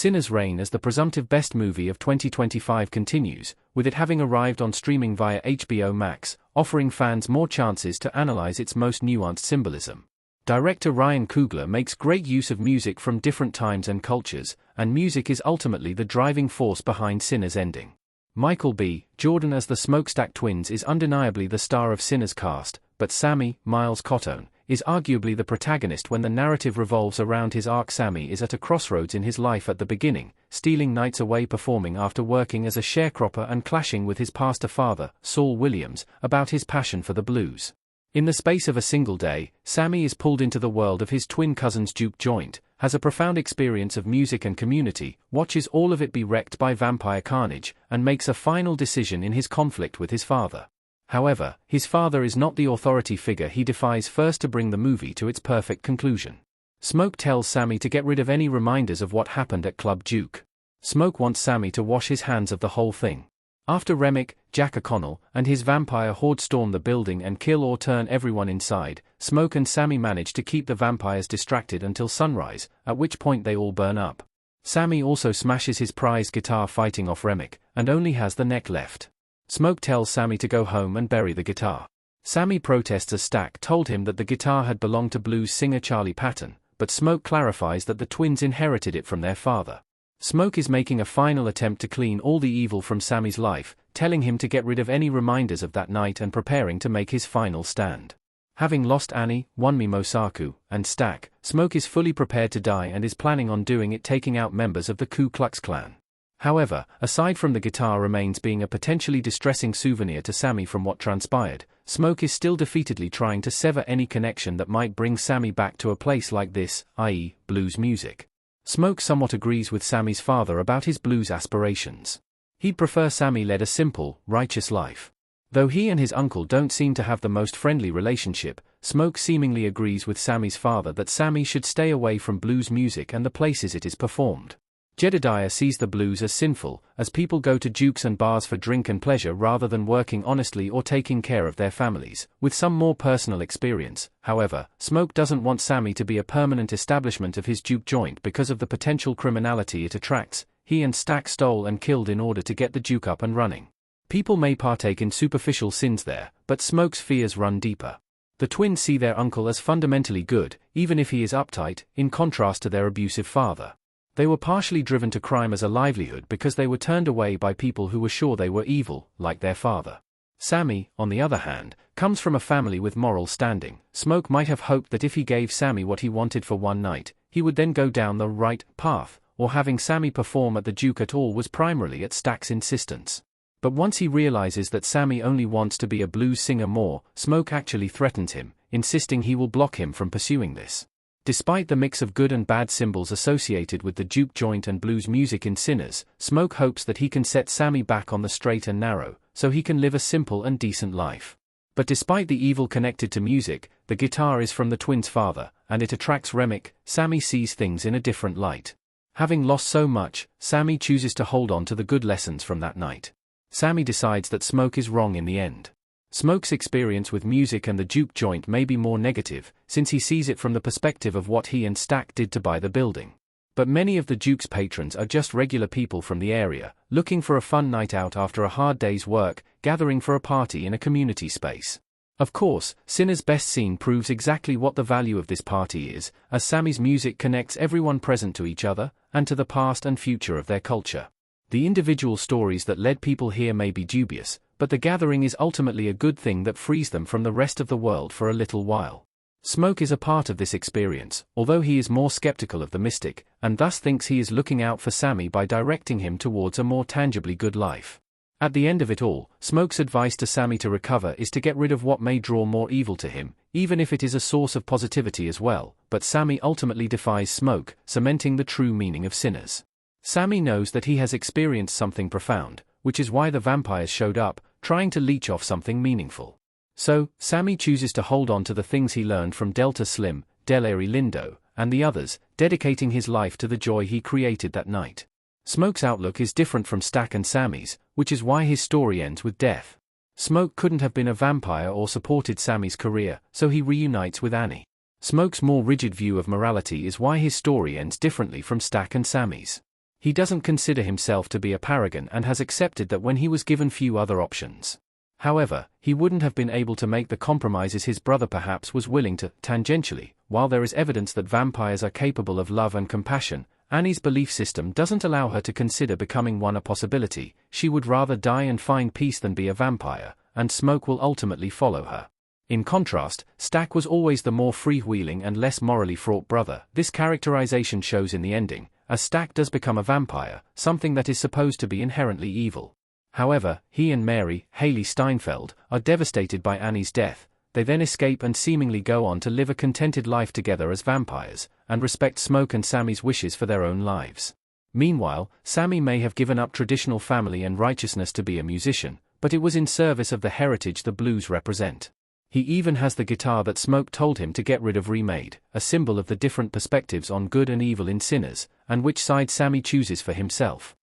Sinner's reign as the presumptive best movie of 2025 continues, with it having arrived on streaming via HBO Max, offering fans more chances to analyze its most nuanced symbolism. Director Ryan Coogler makes great use of music from different times and cultures, and music is ultimately the driving force behind Sinner's ending. Michael B. Jordan as the Smokestack Twins is undeniably the star of Sinner's cast, but Sammie, Miles Cotone, is arguably the protagonist when the narrative revolves around his arc. Sammie is at a crossroads in his life at the beginning, stealing nights away performing after working as a sharecropper and clashing with his pastor father, Saul Williams, about his passion for the blues. In the space of a single day, Sammie is pulled into the world of his twin cousin's juke joint, has a profound experience of music and community, watches all of it be wrecked by vampire carnage, and makes a final decision in his conflict with his father. However, his father is not the authority figure he defies first to bring the movie to its perfect conclusion. Smoke tells Sammie to get rid of any reminders of what happened at Club Duke. Smoke wants Sammie to wash his hands of the whole thing. After Remick, Jack O'Connell, and his vampire horde storm the building and kill or turn everyone inside, Smoke and Sammie manage to keep the vampires distracted until sunrise, at which point they all burn up. Sammie also smashes his prized guitar fighting off Remick, and only has the neck left. Smoke tells Sammie to go home and bury the guitar. Sammie protests as Stack told him that the guitar had belonged to blues singer Charlie Patton, but Smoke clarifies that the twins inherited it from their father. Smoke is making a final attempt to clean all the evil from Sammie's life, telling him to get rid of any reminders of that night and preparing to make his final stand. Having lost Annie, Wunmi Mosaku, and Stack, Smoke is fully prepared to die and is planning on doing it, taking out members of the Ku Klux Klan. However, aside from the guitar remains being a potentially distressing souvenir to Sammie from what transpired, Smoke is still defeatedly trying to sever any connection that might bring Sammie back to a place like this, i.e., blues music. Smoke somewhat agrees with Sammie's father about his blues aspirations. He'd prefer Sammie led a simple, righteous life. Though he and his uncle don't seem to have the most friendly relationship, Smoke seemingly agrees with Sammie's father that Sammie should stay away from blues music and the places it is performed. Jedediah sees the blues as sinful, as people go to jukes and bars for drink and pleasure rather than working honestly or taking care of their families. With some more personal experience, however, Smoke doesn't want Sammie to be a permanent establishment of his juke joint because of the potential criminality it attracts. He and Stack stole and killed in order to get the juke up and running. People may partake in superficial sins there, but Smoke's fears run deeper. The twins see their uncle as fundamentally good, even if he is uptight, in contrast to their abusive father. They were partially driven to crime as a livelihood because they were turned away by people who were sure they were evil, like their father. Sammie, on the other hand, comes from a family with moral standing. Smoke might have hoped that if he gave Sammie what he wanted for one night, he would then go down the right path, or having Sammie perform at the Duke at all was primarily at Stack's insistence. But once he realizes that Sammie only wants to be a blues singer more, Smoke actually threatens him, insisting he will block him from pursuing this. Despite the mix of good and bad symbols associated with the juke joint and blues music in Sinners, Smoke hopes that he can set Sammie back on the straight and narrow, so he can live a simple and decent life. But despite the evil connected to music, the guitar is from the twins' father, and it attracts Remick. Sammie sees things in a different light. Having lost so much, Sammie chooses to hold on to the good lessons from that night. Sammie decides that Smoke is wrong in the end. Smoke's experience with music and the juke joint may be more negative, since he sees it from the perspective of what he and Stack did to buy the building. But many of the Duke's patrons are just regular people from the area, looking for a fun night out after a hard day's work, gathering for a party in a community space. Of course, Sinner's best scene proves exactly what the value of this party is, as Sammie's music connects everyone present to each other, and to the past and future of their culture. The individual stories that led people here may be dubious, but the gathering is ultimately a good thing that frees them from the rest of the world for a little while. Smoke is a part of this experience, although he is more skeptical of the mystic, and thus thinks he is looking out for Sammie by directing him towards a more tangibly good life. At the end of it all, Smoke's advice to Sammie to recover is to get rid of what may draw more evil to him, even if it is a source of positivity as well, but Sammie ultimately defies Smoke, cementing the true meaning of Sinners. Sammie knows that he has experienced something profound, which is why the vampires showed up, trying to leech off something meaningful. So, Sammie chooses to hold on to the things he learned from Delta Slim, Delary Lindo, and the others, dedicating his life to the joy he created that night. Smoke's outlook is different from Stack and Sammie's, which is why his story ends with death. Smoke couldn't have been a vampire or supported Sammie's career, so he reunites with Annie. Smoke's more rigid view of morality is why his story ends differently from Stack and Sammie's. He doesn't consider himself to be a paragon and has accepted that when he was given few other options. However, he wouldn't have been able to make the compromises his brother perhaps was willing to. Tangentially, while there is evidence that vampires are capable of love and compassion, Annie's belief system doesn't allow her to consider becoming one a possibility. She would rather die and find peace than be a vampire, and smoke will ultimately follow her. In contrast, Stack was always the more freewheeling and less morally fraught brother. This characterization shows in the ending, as Stack does become a vampire, something that is supposed to be inherently evil. However, he and Mary, Haley Steinfeld, are devastated by Annie's death. They then escape and seemingly go on to live a contented life together as vampires, and respect Smoke and Sammie's wishes for their own lives. Meanwhile, Sammie may have given up traditional family and righteousness to be a musician, but it was in service of the heritage the blues represent. He even has the guitar that Smoke told him to get rid of remade, a symbol of the different perspectives on good and evil in Sinners, and which side Sammie chooses for himself.